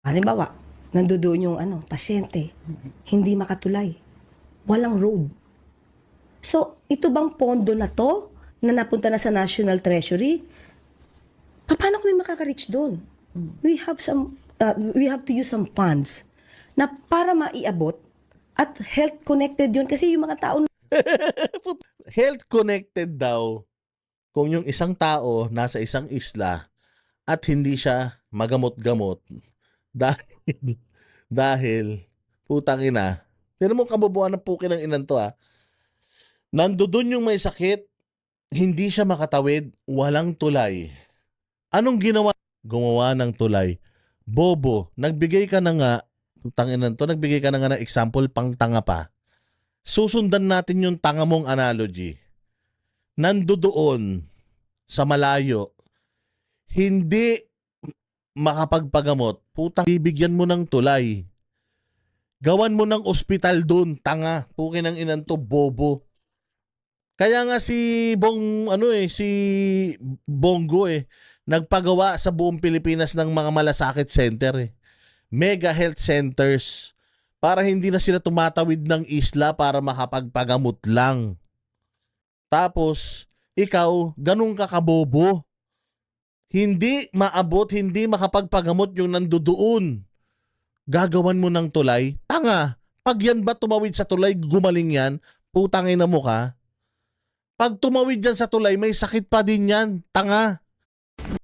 Halimbawa, nandoon yung pasyente, hindi makatulay, walang road. So, ito bang pondo na to na napunta na sa National Treasury? Paano kami makaka-reach doon? We have to use some funds na para maiabot at health connected yun kasi yung mga tao Health connected daw kung yung isang tao nasa isang isla at hindi siya magamot-gamot dahil dahil putang ina. Tignan mo kabubuan ng puki ng inan to. Nandoon yung may sakit, hindi siya makatawid, walang tulay. Anong ginawa? Gumawa ng tulay. Bobo, nagbigay ka na nga, putang ina to, nagbigay ka na nga ng example pang tanga pa. Susundan natin yung tanga mong analogy. Nandoon sa malayo, hindi makapagpagamot, putang bibigyan mo ng tulay. Gawan mo ng ospital doon, tanga. Pukin ng inan to, bobo. Kaya nga si si Bongo nagpagawa sa buong Pilipinas ng mga malasakit center Mega health centers para hindi na sila tumatawid ng isla para makapagpagamot lang. Tapos, ikaw, ganun ka kabobo. Hindi maabot, hindi makapagpagamot yung nandoon. Gagawan mo ng tulay? Tanga. Pag yan ba tumawid sa tulay, gumaling yan? Putangin na mo ka. Pag tumawid yan sa tulay, may sakit pa din yan. Tanga.